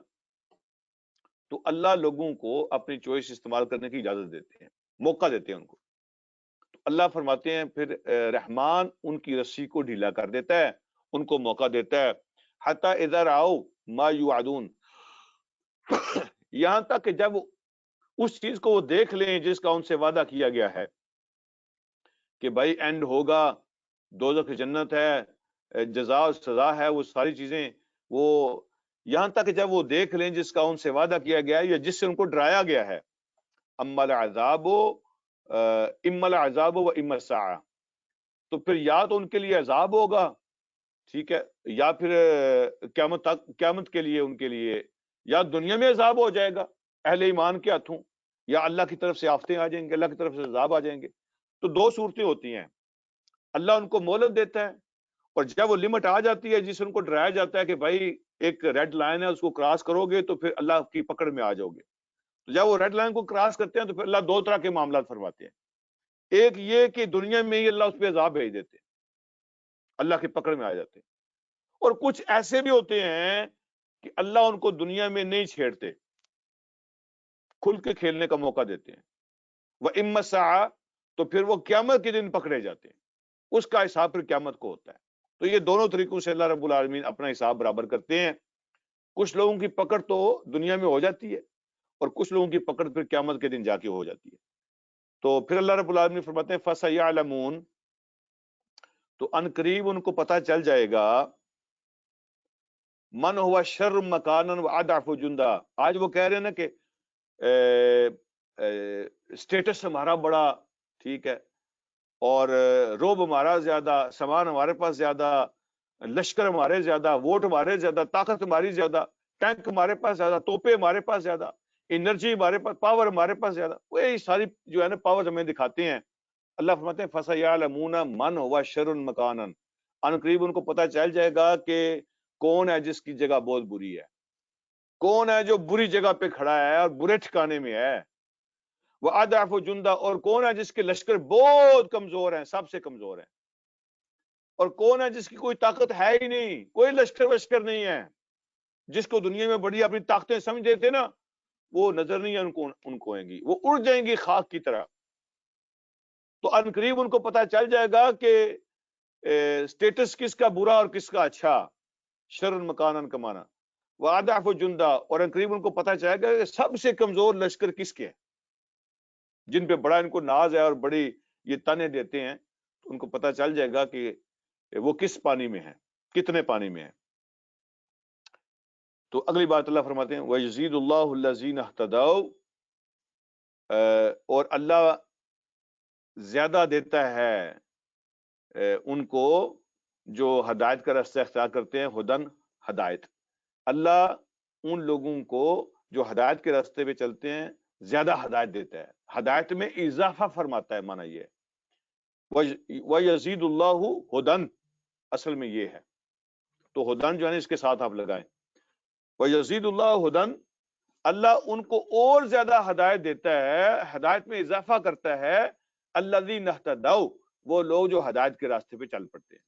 تو اللہ لوگوں کو اپنی چوائس استعمال کرنے کی اجازت دیتے ہیں، موقع دیتے ہیں ان کو. تو اللہ فرماتے ہیں پھر رحمان ان کی رسی کو ڈھیلا کر دیتا ہے، ان کو موقع دیتا ہے. حتی اذا رأوا ما یوعدون، یہاں تک کہ جب اس چیز کو وہ دیکھ لیں جس کا ان سے وعدہ کیا گیا ہے کہ بھائی اینڈ ہوگا، دوزخ جنت ہے، جزا و سزا ہے، وہ ساری چیزیں، وہ یہاں تک کہ جب وہ دیکھ لیں جس کا ان سے وعدہ کیا گیا ہے یا جس سے ان کو ڈرایا گیا ہے. اما العذاب و اما الساعہ، تو پھر یا تو ان کے لیے عذاب ہوگا، ٹھیک ہے، یا پھر قیامت کے لیے ان کے لیے، یا دنیا میں عذاب ہو جائے گا اہل ایمان کے ہاتھوں، یا اللہ کی طرف سے آفتیں آ جائیں گے، اللہ کی طرف سے عذاب آ جائیں گے. تو دو صورتیں ہوتی ہیں، اللہ ان کو مہلت دیتا ہے، اور جب وہ لمٹ آ جاتی ہے جس سے ان کو ڈرایا جاتا ہے کہ بھائی ایک ریڈ لائن ہے، اس کو کراس کرو گے تو پھر اللہ کی پکڑ میں آ جاؤ گے. تو جب وہ ریڈ لائن کو کراس کرتے ہیں تو پھر اللہ دو طرح کے معاملات فرماتے ہیں. ایک یہ کہ دنیا میں ہی اللہ اس پہ عذاب بھیج دیتے ہیں، اللہ کی پکڑ میں آ جاتے ہیں. اور کچھ ایسے بھی ہوتے ہیں کہ اللہ ان کو دنیا میں نہیں چھیڑتے، کھل کے کھیلنے کا موقع دیتے ہیں. وَإِمَّا السَّاعَةُ، تو پھر وہ قیامت کے دن پکڑے جاتے ہیں، اس کا حساب پھر قیامت کو ہوتا ہے. تو یہ دونوں طریقوں سے اللہ رب العالمین اپنا حساب برابر کرتے ہیں. کچھ لوگوں کی پکڑ تو دنیا میں ہو جاتی ہے، اور کچھ لوگوں کی پکڑ پھر قیامت کے دن جا کے ہو جاتی ہے. تو پھر اللہ رب العالمین فرماتے ہیں فَسَيَعْلَمُونَ، تو ان قریب ان کو پتہ چل جائے گا، من ہوا شر مکانن و اضعف جندا. آج وہ کہہ رہے ہیں نا کہ اسٹیٹس ہمارا بڑا، ٹھیک ہے، اور روب ہمارا زیادہ، سامان ہمارے پاس زیادہ، لشکر ہمارے زیادہ، ووٹ ہمارے زیادہ، طاقت ہماری زیادہ، ٹینک ہمارے پاس زیادہ، توپے ہمارے پاس زیادہ، انرجی ہمارے پاس، پاور ہمارے پاس زیادہ. وہ یہ ساری جو ہے نا پاور ہمیں دکھاتے ہیں. اللہ فرماتے ہیں فَسَيَعْلَمُونَ مَنْ هُوَ شَرٌ مَكَانًا، ان قریب ان کو پتہ چل جائے گا کہ کون ہے جس کی جگہ بہت بری ہے، کون ہے جو بری جگہ پہ کھڑا ہے اور برے ٹھکانے میں ہے. وہ اضعف جندہ، اور کون ہے جس کے لشکر بہت کمزور ہیں، سب سے کمزور ہیں. اور کون ہے جس کی کوئی طاقت ہے ہی نہیں، کوئی لشکر وشکر نہیں ہے، جس کو دنیا میں بڑی اپنی طاقتیں سمجھ دیتے نا، وہ نظر نہیں ہے ان کو آئیں گی، وہ اڑ جائیں گی خاک کی طرح. تو ان قریب ان کو پتہ چل جائے گا کہ سٹیٹس کس کا برا اور کس کا اچھا، شر مکانن کا معنی وَأَضْعَفُ جُنْدًا، اور ان قریب ان کو پتہ چلے گا کہ سب سے کمزور لشکر کس کے ہیں، جن پہ بڑا ان کو ناز ہے اور بڑی یہ تانے دیتے ہیں. ان کو پتہ چل جائے گا کہ وہ کس پانی میں ہے، کتنے پانی میں ہے. تو اگلی بات اللہ فرماتے ہیں وَيَزِيدُ اللَّهُ الَّذِينَ اهْتَدَوْا، اور اللہ زیادہ دیتا ہے ان کو جو ہدایت کا راستہ اختیار کرتے ہیں، ہدن، ہدایت. اللہ ان لوگوں کو جو ہدایت کے راستے پہ چلتے ہیں زیادہ ہدایت دیتا ہے، ہدایت میں اضافہ فرماتا ہے. معنی یہ ہے وَيَزِيدُ اللَّهُ ہدن، اصل میں یہ ہے. تو ہدن جو ہے نا اس کے ساتھ آپ لگائیں، وَيَزِيدُ اللَّهُ ہدن، اللہ ان کو اور زیادہ ہدایت دیتا ہے، ہدایت میں اضافہ کرتا ہے. الَّذِينَ اهْتَدَوْا، وہ لوگ جو ہدایت کے راستے پہ چل پڑتے ہیں،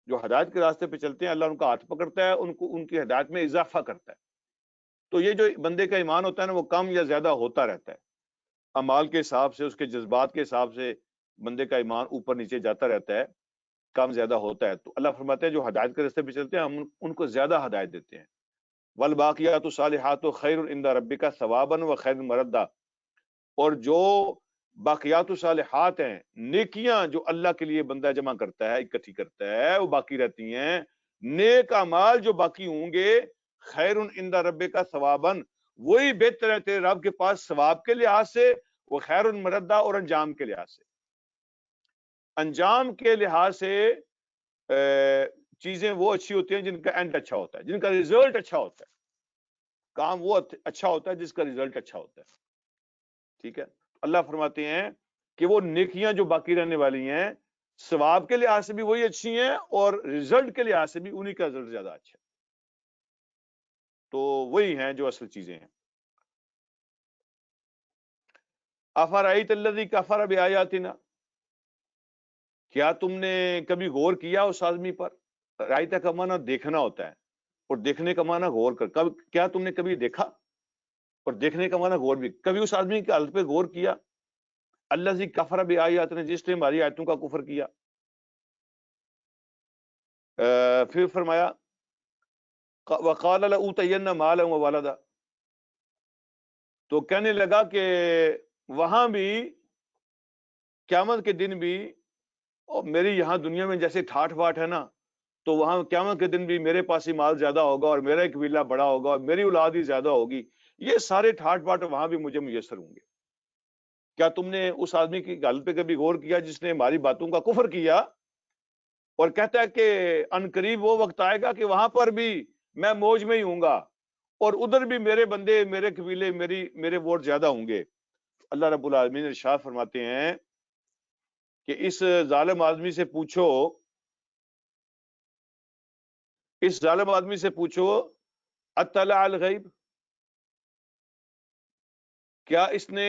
جو ہدایت کے راستے پہ چلتے ہیں، اللہ ان کا ہاتھ پکڑتا ہے، ان کو ان کی ہدایت میں اضافہ کرتا ہے. تو یہ جو بندے کا ایمان ہوتا ہے نا وہ کم یا زیادہ ہوتا رہتا ہے، اعمال کے حساب سے، اس کے جذبات کے حساب سے بندے کا ایمان اوپر نیچے جاتا رہتا ہے، کم زیادہ ہوتا ہے. تو اللہ فرماتے ہیں جو ہدایت کے راستے پہ چلتے ہیں ہم ان کو زیادہ ہدایت دیتے ہیں. والباقیات الصالحات خیر عند ربک ثوابا وخیر مردا، اور جو باقیات الصالحات ہیں، نیکیاں جو اللہ کے لیے بندہ جمع کرتا ہے، اکٹھی کرتا ہے، وہ باقی رہتی ہیں. نیک اعمال جو باقی ہوں گے، خیر عند ربک ثوابا، وہی بہتر ہے تیرے رب کے پاس ثواب کے لحاظ سے، وہ خیر مردا، اور انجام کے لحاظ سے. انجام کے لحاظ سے چیزیں وہ اچھی ہوتی ہیں جن کا اینڈ اچھا ہوتا ہے، جن کا ریزلٹ اچھا ہوتا ہے. کام وہ اچھا ہوتا ہے جس کا ریزلٹ اچھا ہوتا ہے. ٹھیک ہے. اللہ فرماتے ہیں کہ وہ نیکیاں جو باقی رہنے والی ہیں ثواب کے لحاظ سے بھی وہی اچھی ہیں اور ریزلٹ کے لحاظ سے بھی انہی کا ریزلٹ زیادہ اچھا ہے. تو وہی ہیں جو اصل چیزیں ہیں. افرأیت الذی کفر بآیاتنا، کیا تم نے کبھی غور کیا اس آدمی پر؟ رائتہ کا معنی دیکھنا ہوتا ہے اور دیکھنے کا معنی غور کر. کیا تم نے کبھی دیکھا؟ اور دیکھنے کا معنی غور بھی. کبھی اس آدمی کی حالت پہ غور کیا؟ الذی کفر بآیاتنا، جس نے ہماری آیتوں کا کفر کیا. پھر فرمایا وقال لأوتین مالا وولدا، تو کہنے لگا کہ وہاں بھی قیامت کے دن بھی، اور میری یہاں دنیا میں جیسے ٹھاٹ باٹ ہے نا، تو وہاں قیامت کے دن بھی میرے پاس ہی مال زیادہ ہوگا اور میرا ایک قبیلہ بڑا ہوگا اور میری اولاد ہی زیادہ ہوگی. یہ سارے ٹھاٹ باٹ وہاں بھی مجھے میسر ہوں گے. کیا تم نے اس آدمی کی حالت پہ کبھی غور کیا جس نے ہماری باتوں کا کفر کیا اور کہتا ہے کہ ان قریب وہ وقت آئے گا کہ وہاں پر بھی میں موج میں ہی ہوں گا اور ادھر بھی میرے بندے، میرے قبیلے، میرے ووٹ زیادہ ہوں گے. اللہ رب العالمین ارشاد فرماتے ہیں کہ اس ظالم آدمی سے پوچھو، اس ظالم آدمی سے پوچھو اطلع الغیب، کیا اس نے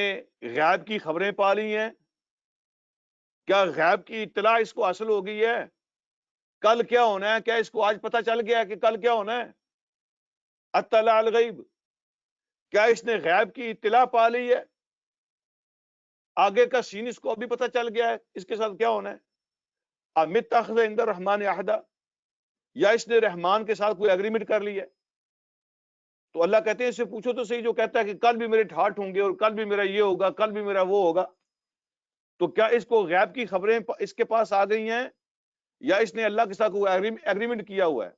غیب کی خبریں پا لی ہیں؟ کیا غیب کی اطلاع اس کو حاصل ہو گئی ہے؟ کل کیا ہونا ہے کیا اس کو آج پتہ چل گیا کہ کل کیا ہونا ہے؟ اطلع الغیب، کیا اس نے غیب کی اطلاع پا لی ہے؟ آگے کا سین اس کو ابھی پتہ چل گیا ہے اس کے ساتھ کیا ہونا ہے؟ ام اتخذ عند الرحمن عہدا، یا اس نے رحمان کے ساتھ کوئی اگریمنٹ کر لی ہے؟ تو اللہ کہتے ہیں اس سے پوچھو تو صحیح جو کہتا ہے کہ کل بھی میرے ٹھاٹ ہوں گے اور کل بھی میرا یہ ہوگا، کل بھی میرا وہ ہوگا. تو کیا اس کو غیب کی خبریں اس کے پاس آ گئی ہیں یا اس نے اللہ کے ساتھ کوئی اگریمنٹ کیا ہوا ہے؟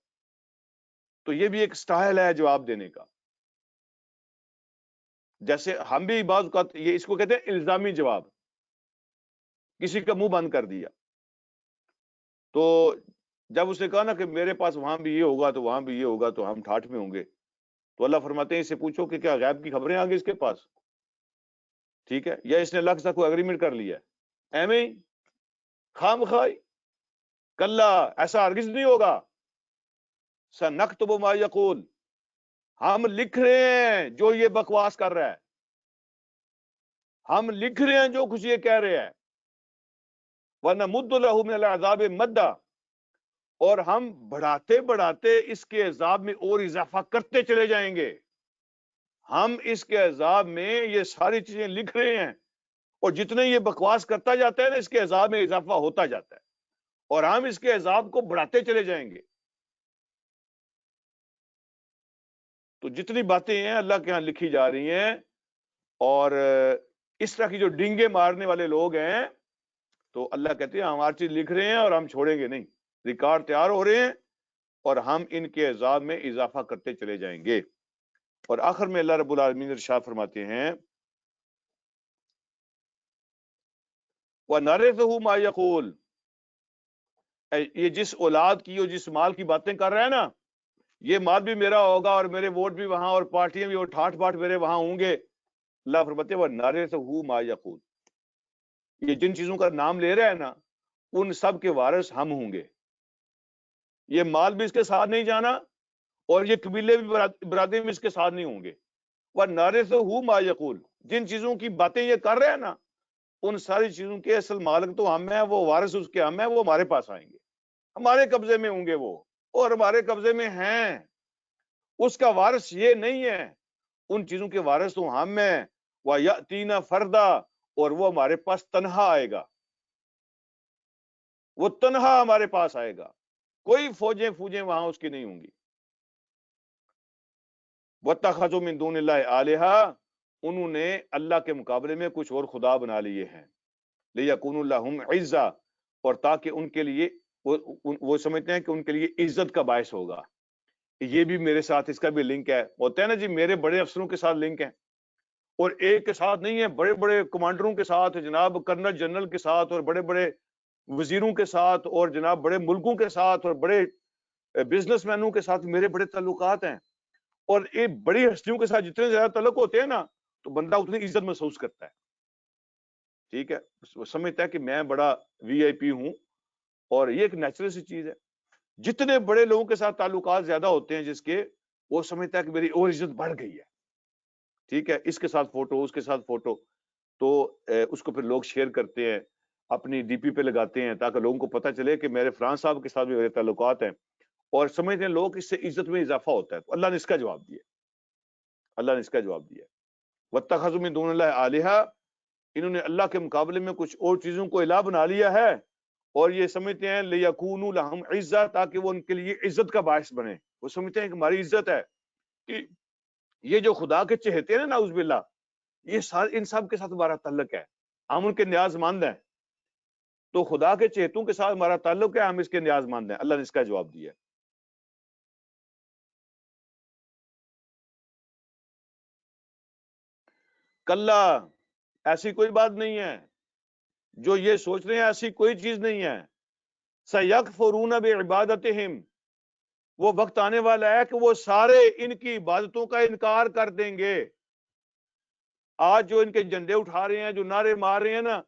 تو یہ بھی ایک سٹائل ہے جواب دینے کا. جیسے ہم بھی بعض اوقات یہ اس کو کہتے ہیں الزامی جواب، کسی کا منہ بند کر دیا. تو جب اس نے کہا نا کہ میرے پاس وہاں بھی یہ ہوگا تو وہاں بھی یہ ہوگا تو ہم ٹھاٹ میں ہوں گے، تو اللہ فرماتے ہیں اس سے پوچھو کہ کیا غیب کی خبریں آ گئی اس کے پاس؟ ٹھیک ہے. یا اس نے اللہ کے ساتھ کوئی اگریمنٹ کر لیا ہے؟ ایویں ہی خام خواہ، کلا ایسا ہرگز نہیں ہوگا. سنکتب ما یقول، ہم لکھ رہے ہیں جو یہ بکواس کر رہا ہے، ہم لکھ رہے ہیں جو کچھ یہ کہہ رہے ہیں. وَنَمُدُّ لَهُ مِنَ الْعَذَابِ مَدًّا، اور ہم بڑھاتے بڑھاتے اس کے عذاب میں اور اضافہ کرتے چلے جائیں گے. ہم اس کے عذاب میں یہ ساری چیزیں لکھ رہے ہیں اور جتنے یہ بکواس کرتا جاتا ہے نا اس کے عذاب میں اضافہ ہوتا جاتا ہے اور ہم اس کے عذاب کو بڑھاتے چلے جائیں گے. تو جتنی باتیں ہیں اللہ کے ہاں لکھی جا رہی ہیں، اور اس طرح کی جو ڈنگے مارنے والے لوگ ہیں تو اللہ کہتے ہیں ہم ہر چیز لکھ رہے ہیں اور ہم چھوڑیں گے نہیں. ریکارڈ تیار ہو رہے ہیں اور ہم ان کے عذاب میں اضافہ کرتے چلے جائیں گے. اور آخر میں اللہ رب العالمین ارشاد فرماتے ہیں وَنَرِثُهُ مَا يَقُولُ، یہ جس اولاد کی اور جس مال کی باتیں کر رہا ہے نا، یہ مال بھی میرا ہوگا اور میرے ووٹ بھی وہاں اور پارٹیاں بھی اور ٹھاٹ باٹ میرے وہاں ہوں گے. اللہ فرماتے ہیں وَنَرِثُهُ مَا يَقُولُ، یہ جن چیزوں کا نام لے رہا ہے نا ان سب کے وارث ہم ہوں گے. یہ مال بھی اس کے ساتھ نہیں جانا اور یہ قبیلے بھی برادری بھی اس کے ساتھ نہیں ہوں گے. وَنَرِثُهُ مَا يَقُولُ، جن چیزوں کی باتیں یہ کر رہے ہیں نا ان ساری چیزوں کے اصل مالک تو ہم ہیں، وہ وارث اس کے ہم ہیں، وہ ہمارے پاس آئیں گے، ہمارے قبضے میں ہوں گے وہ، اور ہمارے قبضے میں ہیں. اس کا وارث یہ نہیں ہے، ان چیزوں کے وارث تو ہم ہیں. وَيَأْتِينَ فَرْدًا، اور وہ ہمارے پاس تنہا آئے گا، وہ تنہا ہمارے پاس آئے گا، کوئی فوجیں وہاں اس کی نہیں ہوں گی. وَاتَّخَذُوا مِن دُونِ اللَّهِ آلِهَةً، انہوں نے اللہ کے مقابلے میں کچھ اور خدا بنا لیے ہیں. لِيَكُونُوا لَهُمْ عِزًّا، اور تاکہ ان کے لیے وہ سمجھتے ہیں کہ ان کے لیے عزت کا باعث ہوگا. یہ بھی میرے ساتھ اس کا بھی لنک ہے. ہوتا ہے نا جی میرے بڑے افسروں کے ساتھ لنک ہے اور ایک کے ساتھ نہیں ہے، بڑے بڑے کمانڈروں کے ساتھ، جناب کرنل جنرل کے ساتھ اور بڑے بڑے وزیروں کے ساتھ اور جناب بڑے ملکوں کے ساتھ اور بڑے بزنس مینوں کے ساتھ میرے بڑے تعلقات ہیں، اور یہ بڑی ہستیوں کے ساتھ جتنے زیادہ تعلق ہوتے ہیں نا تو بندہ اتنی عزت محسوس کرتا ہے، ٹھیک ہے، وہ سمجھتا ہے کہ میں بڑا وی آئی پی ہوں، اور یہ ایک نیچرل سی چیز ہے۔ جتنے بڑے لوگوں کے ساتھ تعلقات زیادہ ہوتے ہیں جس کے، وہ سمجھتا ہے کہ میری اور عزت بڑھ گئی ہے، ٹھیک ہے، اس کے ساتھ فوٹو، اس کے ساتھ فوٹو، تو اس کو پھر لوگ شیئر کرتے ہیں، اپنی ڈی پی پہ لگاتے ہیں تاکہ لوگوں کو پتہ چلے کہ میرے فلاں صاحب کے ساتھ بھی میرے تعلقات ہیں، اور سمجھتے ہیں لوگ اس سے عزت میں اضافہ ہوتا ہے۔ تو اللہ نے اس کا جواب دیا، اللہ نے اس کا جواب دیا، وَاتَّخَذُوا مِن دُونِ اللَّهِ آلِهَةً، انہوں نے اللہ کے مقابلے میں کچھ اور چیزوں کو الہ بنا لیا ہے، اور یہ سمجھتے ہیں لِيَكُونُوا لَهُمْ عِزَّةً، تاکہ وہ ان کے لیے عزت کا باعث بنے۔ وہ سمجھتے ہیں کہ ہماری عزت ہے، کہ یہ جو خدا کے چہتے ہیں نا، نعوذ باللہ، یہ سارے ان سب کے ساتھ ہمارا تعلق ہے، ہم ان کے نیاز مند ہیں، تو خدا کے چہتوں کے ساتھ ہمارا تعلق ہے، ہم اس کے نیاز مند ہیں۔ اللہ نے اس کا جواب دیا ہے۔ کلا، ایسی کوئی بات نہیں ہے، جو یہ سوچ رہے ہیں ایسی کوئی چیز نہیں ہے۔ سَيَكْفُرُونَ بِعِبَادَتِهِمْ، وہ وقت آنے والا ہے کہ وہ سارے ان کی عبادتوں کا انکار کر دیں گے۔ آج جو ان کے جھنڈے اٹھا رہے ہیں، جو نعرے مار رہے ہیں نا،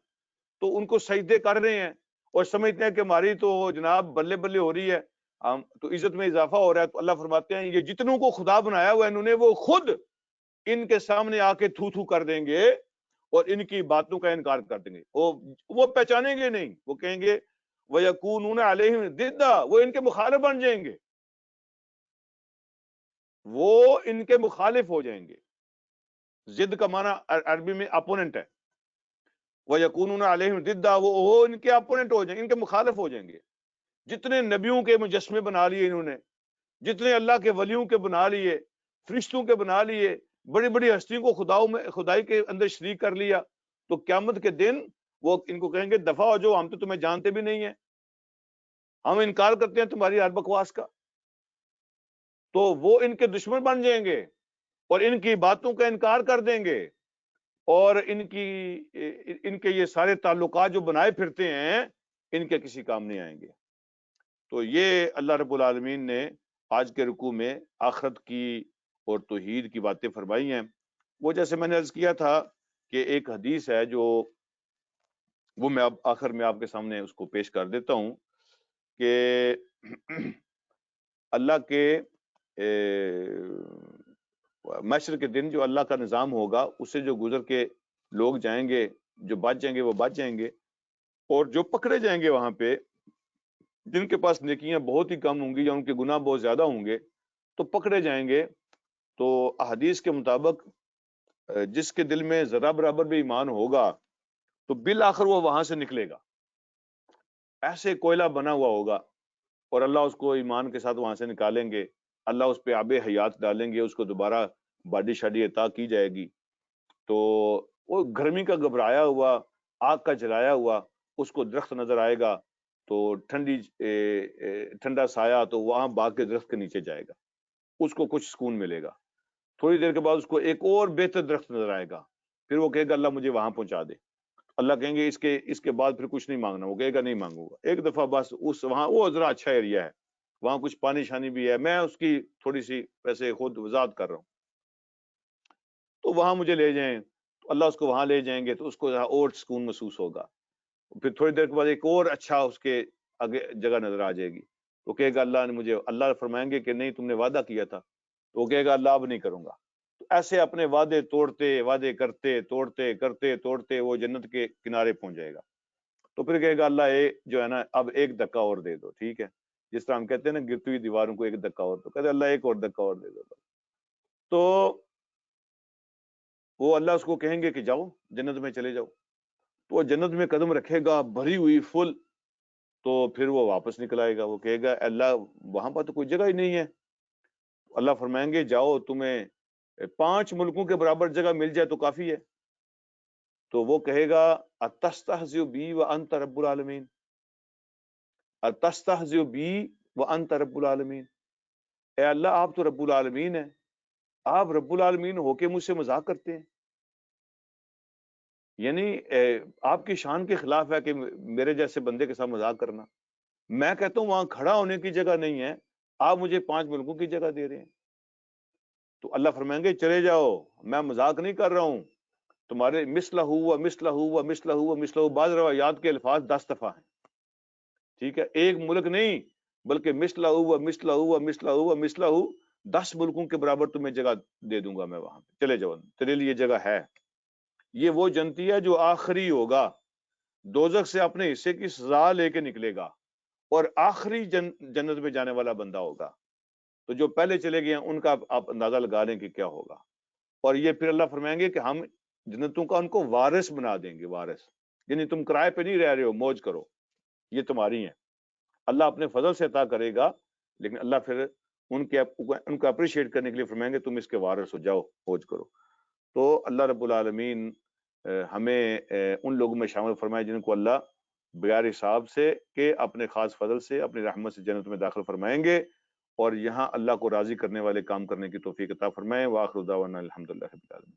تو ان کو سجدے کر رہے ہیں اور سمجھتے ہیں کہ ہماری تو جناب بلے بلے ہو رہی ہے، ہم تو عزت میں اضافہ ہو رہا ہے۔ تو اللہ فرماتے ہیں یہ جتنوں کو خدا بنایا ہوا ہے انہوں نے، وہ خود ان کے سامنے آ کے تھو تھو کر دیں گے اور ان کی باتوں کا انکار کر دیں گے۔ وہ پہچانیں گے نہیں، وہ کہیں گے وَيَكُونُونَ عَلَيْهِمْ ضِدًّا، وہ ان کے مخالف بن جائیں گے، وہ ان کے مخالف ہو جائیں گے۔ ضد کا معنی عربی میں اپوننٹ ہے، وَيَكُونُونَ عَلَيْهِمْ ضِدًّا، وہ ان کے اپوننٹ ہو جائیں گے، ان کے مخالف ہو جائیں گے۔ جتنے نبیوں کے مجسمے بنا لیے انہوں نے، جتنے اللہ کے ولیوں کے بنا لیے، فرشتوں کے بنا لیے، بڑی بڑی ہستیوں کو خدائی کے اندر شریک کر لیا، تو قیامت کے دن وہ ان کو کہیں گے دفع ہو جاؤ، ہم تو تمہیں جانتے بھی نہیں ہیں، ہم انکار کرتے ہیں تمہاری ہر بکواس کا۔ تو وہ ان کے دشمن بن جائیں گے اور ان کی باتوں کا انکار کر دیں گے، اور ان کے یہ سارے تعلقات جو بنائے پھرتے ہیں ان کے کسی کام نہیں آئیں گے۔ تو یہ اللہ رب العالمین نے آج کے رکوع میں آخرت کی اور توحید کی باتیں فرمائی ہیں۔ وہ جیسے میں نے عرض کیا تھا کہ ایک حدیث ہے جو وہ میں اب آخر میں آپ کے سامنے اس کو پیش کر دیتا ہوں کہ اللہ کے محشر کے دن جو اللہ کا نظام ہوگا، اس سے جو گزر کے لوگ جائیں گے، جو بچ جائیں گے وہ بچ جائیں گے، اور جو پکڑے جائیں گے وہاں پہ، جن کے پاس نیکیاں بہت ہی کم ہوں گی یا ان کے گناہ بہت زیادہ ہوں گے، تو پکڑے جائیں گے۔ تو احادیث کے مطابق جس کے دل میں ذرا برابر بھی ایمان ہوگا تو بالآخر وہ وہاں سے نکلے گا، ایسے کوئلہ بنا ہوا ہوگا، اور اللہ اس کو ایمان کے ساتھ وہاں سے نکالیں گے، اللہ اس پہ آب حیات ڈالیں گے، اس کو دوبارہ باڈی شاڈی عطا کی جائے گی۔ تو وہ گرمی کا گھبرایا ہوا، آگ کا جلایا ہوا، اس کو درخت نظر آئے گا تو ٹھنڈا سایہ، تو وہاں باغ کے درخت کے نیچے جائے گا، اس کو کچھ سکون ملے گا۔ تھوڑی دیر کے بعد اس کو ایک اور بہتر درخت نظر آئے گا، پھر وہ کہے گا اللہ مجھے وہاں پہنچا دے۔ اللہ کہیں گے اس کے بعد پھر کچھ نہیں مانگنا، وہ کہے گا نہیں مانگوں گا، ایک دفعہ بس وہاں وہ ذرا اچھا ایریا ہے، وہاں کچھ پانی شانی بھی ہے، میں اس کی تھوڑی سی ویسے خود وضاحت کر رہا ہوں، تو وہاں مجھے لے جائیں، تو اللہ اس کو وہاں لے جائیں گے تو اس کو اور سکون محسوس ہوگا۔ پھر تھوڑی دیر کے بعد ایک اور اچھا اس کے آگے جگہ نظر آ جائے گی، تو کہے گا اللہ نے مجھے، اللہ فرمائیں گے کہ نہیں تم نے وعدہ کیا تھا، تو وہ کہے گا اللہ اب نہیں کروں گا۔ تو ایسے اپنے وعدے توڑتے، وعدے کرتے توڑتے کرتے توڑتے وہ جنت کے کنارے پہنچ جائے گا۔ تو پھر کہے گا اللہ جو ہے نا اب ایک دھکا اور دے دو، ٹھیک ہے، جس طرح ہم کہتے ہیں نا گرتی ہوئی دیواروں کو ایک دھکا اور دو، کہتے اللہ ایک اور دھکا اور دے دو۔ تو وہ اللہ اس کو کہیں گے کہ جاؤ جنت میں چلے جاؤ، تو وہ جنت میں قدم رکھے گا بھری ہوئی فل، تو پھر وہ واپس نکل آئے گا، وہ کہے گا اللہ وہاں پر تو کوئی جگہ ہی نہیں ہے۔ اللہ فرمائیں گے جاؤ تمہیں 5 ملکوں کے برابر جگہ مل جائے تو کافی ہے۔ تو وہ کہے گا اتستہزئ بی وانت رب العالمین، اتستہزئ بی وانت رب العالمین، اے اللہ آپ تو رب العالمین ہیں، آپ رب العالمین ہو کے مجھ سے مذاق کرتے ہیں۔ یعنی آپ کی شان کے خلاف ہے کہ میرے جیسے بندے کے ساتھ مذاق کرنا۔ میں کہتا ہوں وہاں کھڑا ہونے کی جگہ نہیں ہے، آپ مجھے 5 ملکوں کی جگہ دے رہے ہیں۔ تو اللہ فرمائیں گے چلے جاؤ، میں مذاق نہیں کر رہا ہوں، تمہارے مثلہ و مثلہ و مثلہ و مثلہ، بعض روایات کے الفاظ 10 دفعہ ہیں، ٹھیک ہے، ایک ملک نہیں بلکہ مثلہ و مثلہ و مثلہ و مثلہ 10 ملکوں کے برابر تمہیں جگہ دے دوں گا میں وہاں پہ، چلے جاؤ، تیرے لیے جگہ ہے۔ یہ وہ جنتی ہے جو آخری ہوگا، دوزخ سے اپنے حصے کی سزا لے کے نکلے گا اور آخری جنت میں جانے والا بندہ ہوگا۔ تو جو پہلے چلے گئے ہیں ان کا آپ اندازہ لگا لیں کہ کیا ہوگا۔ اور یہ پھر اللہ فرمائیں گے کہ ہم جنتوں کا ان کو وارث بنا دیں گے، وارث، یعنی تم کرائے پہ نہیں رہ رہے ہو، موج کرو، یہ تمہاری ہیں۔ اللہ اپنے فضل سے عطا کرے گا، لیکن اللہ پھر ان کو اپریشیٹ کرنے کے لیے فرمائیں گے تم اس کے وارث ہو، جاؤ موج کرو۔ تو اللہ رب العالمین ہمیں ان لوگوں میں شامل فرمائے جن کو اللہ بغیر حساب سے کہ اپنے خاص فضل سے اپنی رحمت سے جنت میں داخل فرمائیں گے، اور یہاں اللہ کو راضی کرنے والے کام کرنے کی توفیق عطا فرمائے۔ وآخر دعوانا الحمدللہ رب العالمین۔